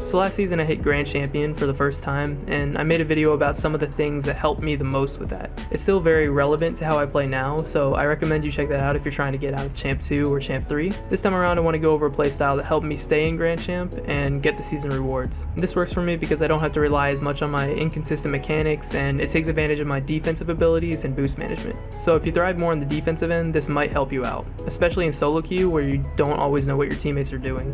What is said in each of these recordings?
So last season I hit Grand Champion for the first time, and I made a video about some of the things that helped me the most with that. It's still very relevant to how I play now, so I recommend you check that out if you're trying to get out of Champ 2 or Champ 3. This time around I want to go over a playstyle that helped me stay in Grand Champ and get the season rewards. This works for me because I don't have to rely as much on my inconsistent mechanics, and it takes advantage of my defensive abilities and boost management. So if you thrive more on the defensive end, this might help you out, especially in solo queue where you don't always know what your teammates are doing.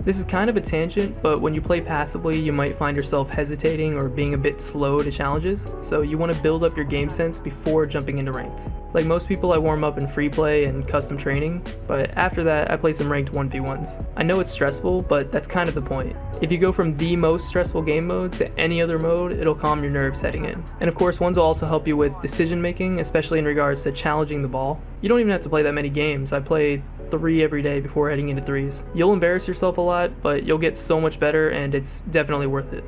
This is kind of a tangent, but when you play passively, you might find yourself hesitating or being a bit slow to challenges, so you want to build up your game sense before jumping into ranked. Like most people, I warm up in free play and custom training, but after that, I play some ranked 1v1s. I know it's stressful, but that's kind of the point. If you go from the most stressful game mode to any other mode, it'll calm your nerves heading in. And of course, ones will also help you with decision making, especially in regards to challenging the ball. You don't even have to play that many games. I play 3 every day before heading into 3s. You'll embarrass yourself a lot, but you'll get so much better and it's definitely worth it.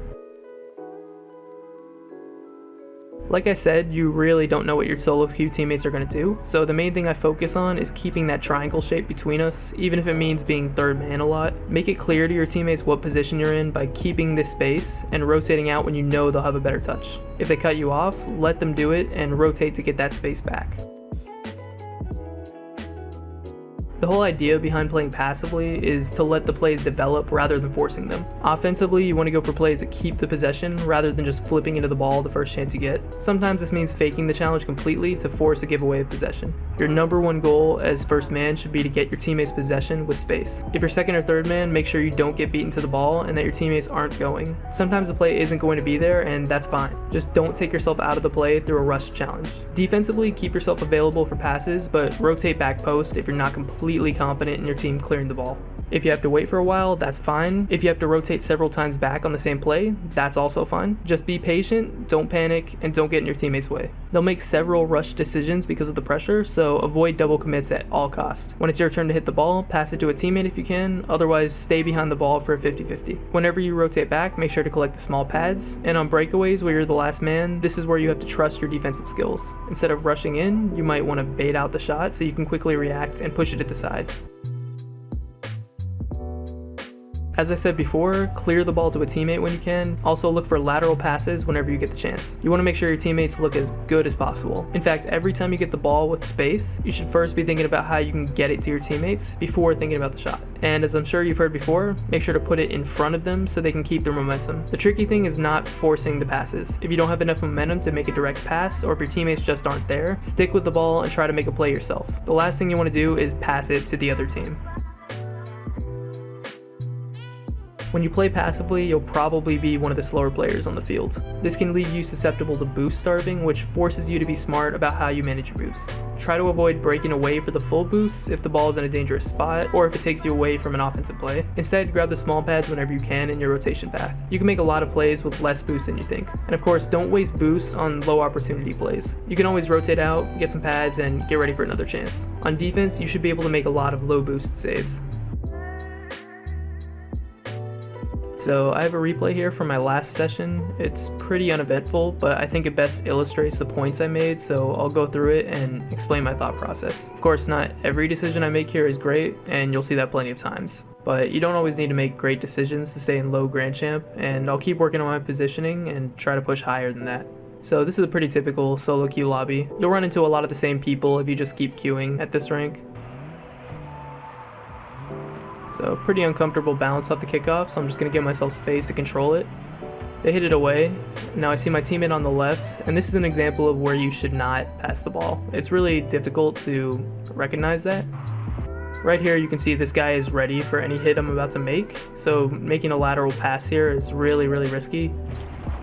Like I said, you really don't know what your solo queue teammates are going to do, so the main thing I focus on is keeping that triangle shape between us, even if it means being third man a lot. Make it clear to your teammates what position you're in by keeping this space and rotating out when you know they'll have a better touch. If they cut you off, let them do it and rotate to get that space back. The whole idea behind playing passively is to let the plays develop rather than forcing them. Offensively, you want to go for plays that keep the possession rather than just flipping into the ball the first chance you get. Sometimes this means faking the challenge completely to force a giveaway of possession. Your number one goal as first man should be to get your teammates possession with space. If you're second or third man, make sure you don't get beaten to the ball and that your teammates aren't going. Sometimes the play isn't going to be there and that's fine. Just don't take yourself out of the play through a rush challenge. Defensively, keep yourself available for passes, but rotate back post if you're not completely confident in your team clearing the ball. If you have to wait for a while, that's fine. If you have to rotate several times back on the same play, that's also fine. Just be patient, don't panic, and don't get in your teammates' way. They'll make several rush decisions because of the pressure, so avoid double commits at all costs. When it's your turn to hit the ball, pass it to a teammate if you can, otherwise stay behind the ball for a 50-50. Whenever you rotate back, make sure to collect the small pads, and on breakaways where you're the last man, this is where you have to trust your defensive skills. Instead of rushing in, you might want to bait out the shot so you can quickly react and push it at the side. As I said before, clear the ball to a teammate when you can. Also look for lateral passes whenever you get the chance. You want to make sure your teammates look as good as possible. In fact, every time you get the ball with space, you should first be thinking about how you can get it to your teammates before thinking about the shot. And as I'm sure you've heard before, make sure to put it in front of them so they can keep their momentum. The tricky thing is not forcing the passes. If you don't have enough momentum to make a direct pass, or if your teammates just aren't there, stick with the ball and try to make a play yourself. The last thing you want to do is pass it to the other team. When you play passively, you'll probably be one of the slower players on the field. This can leave you susceptible to boost starving, which forces you to be smart about how you manage your boost. Try to avoid breaking away for the full boosts if the ball is in a dangerous spot, or if it takes you away from an offensive play. Instead, grab the small pads whenever you can in your rotation path. You can make a lot of plays with less boost than you think. And of course, don't waste boosts on low opportunity plays. You can always rotate out, get some pads, and get ready for another chance. On defense, you should be able to make a lot of low boost saves. So I have a replay here from my last session. It's pretty uneventful, but I think it best illustrates the points I made, so I'll go through it and explain my thought process. Of course, not every decision I make here is great, and you'll see that plenty of times. But you don't always need to make great decisions to stay in low Grand Champ, and I'll keep working on my positioning and try to push higher than that. So this is a pretty typical solo queue lobby. You'll run into a lot of the same people if you just keep queuing at this rank. So pretty uncomfortable bounce off the kickoff, so I'm just going to give myself space to control it. They hit it away. Now I see my teammate on the left, and this is an example of where you should not pass the ball. It's really difficult to recognize that. Right here you can see this guy is ready for any hit I'm about to make, so making a lateral pass here is really risky.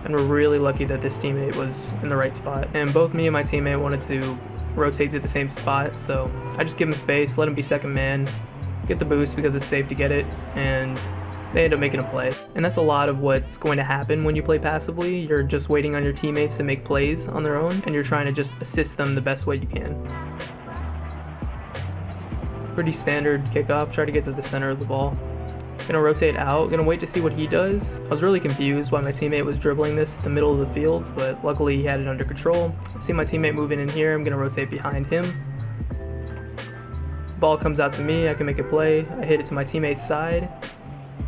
And we're really lucky that this teammate was in the right spot. And both me and my teammate wanted to rotate to the same spot, so I just give him space, let him be second man, get the boost because it's safe to get it, and they end up making a play. And that's a lot of what's going to happen when you play passively. You're just waiting on your teammates to make plays on their own, and you're trying to just assist them the best way you can. Pretty standard kickoff, try to get to the center of the ball. Gonna rotate out, gonna wait to see what he does. I was really confused why my teammate was dribbling this to the middle of the field, but luckily he had it under control. See my teammate moving in here, I'm gonna rotate behind him. Ball comes out to me, I can make a play. I hit it to my teammate's side,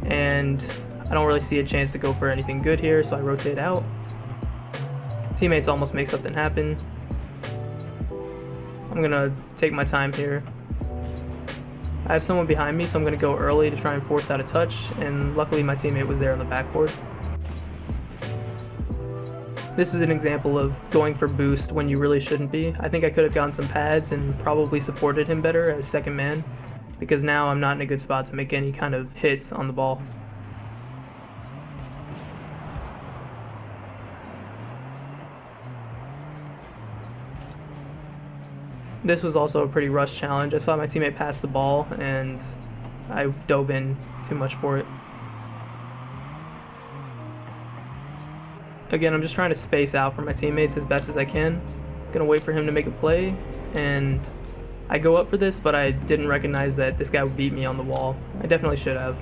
and I don't really see a chance to go for anything good here, so I rotate out. Teammates almost make something happen. I'm gonna take my time here. I have someone behind me, so I'm gonna go early to try and force out a touch, and luckily my teammate was there on the backboard. This is an example of going for boost when you really shouldn't be. I think I could have gotten some pads and probably supported him better as second man, because now I'm not in a good spot to make any kind of hit on the ball. This was also a pretty rushed challenge. I saw my teammate pass the ball and I dove in too much for it. Again, I'm just trying to space out for my teammates as best as I can. Gonna wait for him to make a play, and I go up for this, but I didn't recognize that this guy would beat me on the wall. I definitely should have.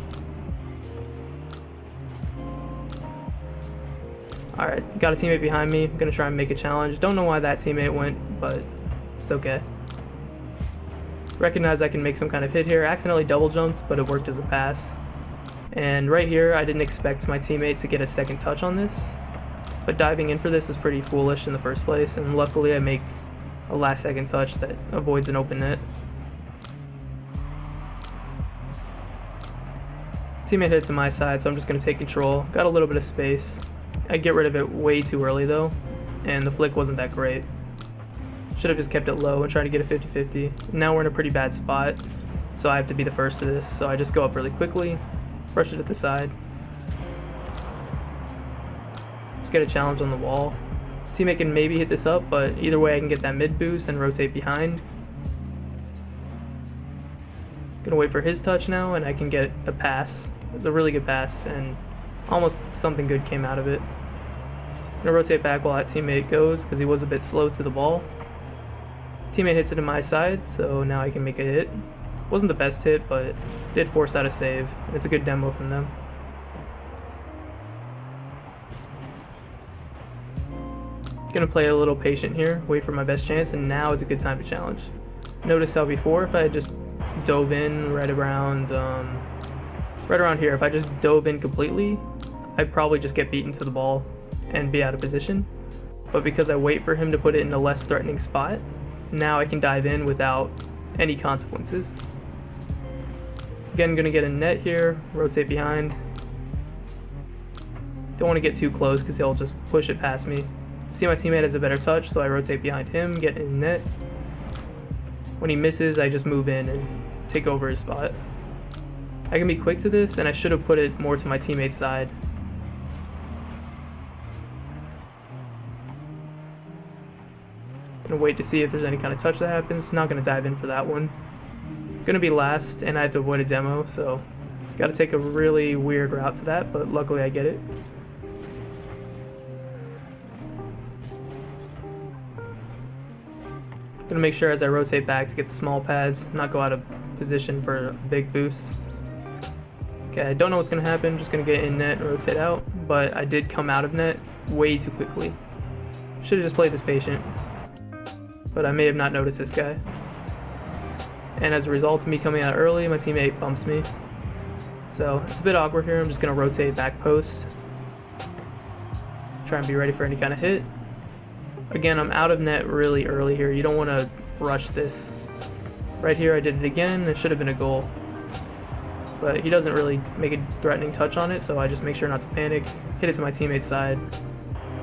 Alright, got a teammate behind me. I'm gonna try and make a challenge. Don't know why that teammate went, but it's okay. Recognize I can make some kind of hit here. Accidentally double jumped, but it worked as a pass. And right here, I didn't expect my teammate to get a second touch on this, but diving in for this was pretty foolish in the first place, and luckily I make a last second touch that avoids an open net. Teammate hit to my side, so I'm just going to take control. Got a little bit of space. I get rid of it way too early though, and the flick wasn't that great. Should have just kept it low and tried to get a 50-50. Now we're in a pretty bad spot, so I have to be the first to this, so I just go up really quickly, brush it at the side. Just get a challenge on the wall. Teammate can maybe hit this up, but either way I can get that mid boost and rotate behind. Gonna wait for his touch now, and I can get a pass. It was a really good pass, and almost something good came out of it. Gonna rotate back while that teammate goes, because he was a bit slow to the ball. Teammate hits it to my side, so now I can make a hit. Wasn't the best hit, but did force out a save. It's a good demo from them. Gonna play a little patient here, wait for my best chance, and now is a good time to challenge. Notice how before, if I had just dove in right around here, if I just dove in completely, I'd probably just get beaten to the ball and be out of position. But because I wait for him to put it in a less threatening spot, now I can dive in without any consequences. Again, gonna get a net here, rotate behind. Don't want to get too close because he'll just push it past me. See my teammate has a better touch, so I rotate behind him, get in net. When he misses, I just move in and take over his spot. I can be quick to this, and I should have put it more to my teammate's side. Gonna wait to see if there's any kind of touch that happens. Not gonna dive in for that one. Gonna be last, and I have to avoid a demo, so gotta take a really weird route to that, but luckily I get it. Gonna make sure as I rotate back to get the small pads, not go out of position for a big boost. Okay, I don't know what's gonna happen, just gonna get in net and rotate out, but I did come out of net way too quickly. Should've just played this patient, but I may have not noticed this guy. And as a result of me coming out early, my teammate bumps me. So it's a bit awkward here. I'm just gonna rotate back post. Try and be ready for any kind of hit. Again, I'm out of net really early here. You don't want to rush this. Right here I did it again. It should have been a goal. But he doesn't really make a threatening touch on it, so I just make sure not to panic. Hit it to my teammate's side.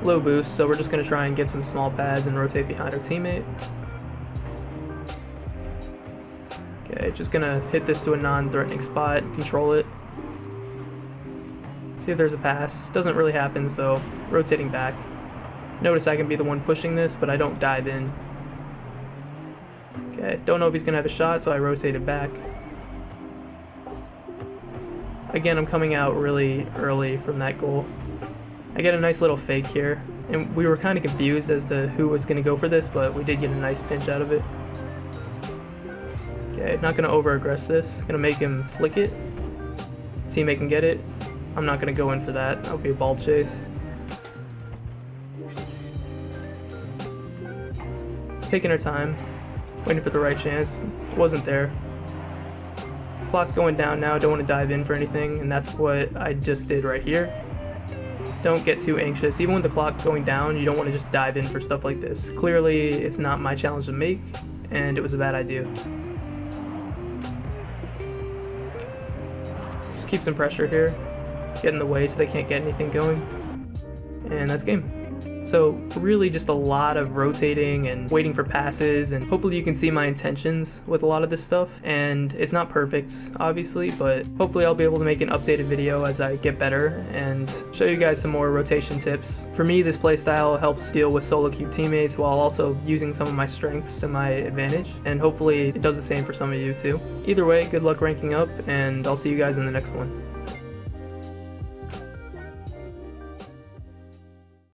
Low boost, so we're just going to try and get some small pads and rotate behind our teammate. Okay, just going to hit this to a non-threatening spot, control it. See if there's a pass. Doesn't really happen, so rotating back. Notice I can be the one pushing this, but I don't dive in. Okay, don't know if he's going to have a shot, so I rotated back. Again, I'm coming out really early from that goal. I get a nice little fake here, and we were kind of confused as to who was going to go for this, but we did get a nice pinch out of it. Okay, not going to over-aggress this. Going to make him flick it. Teammate can get it. I'm not going to go in for that. That'll be a ball chase. Taking our time, waiting for the right chance. It wasn't there. Clock's going down now, don't want to dive in for anything, and that's what I just did right here. Don't get too anxious. Even with the clock going down, you don't want to just dive in for stuff like this. Clearly, it's not my challenge to make, and it was a bad idea. Just keep some pressure here. Get in the way so they can't get anything going. And that's game. So really just a lot of rotating and waiting for passes, and hopefully you can see my intentions with a lot of this stuff. And it's not perfect, obviously, but hopefully I'll be able to make an updated video as I get better and show you guys some more rotation tips. For me, this playstyle helps deal with solo queue teammates while also using some of my strengths to my advantage, and hopefully it does the same for some of you too. Either way, good luck ranking up, and I'll see you guys in the next one.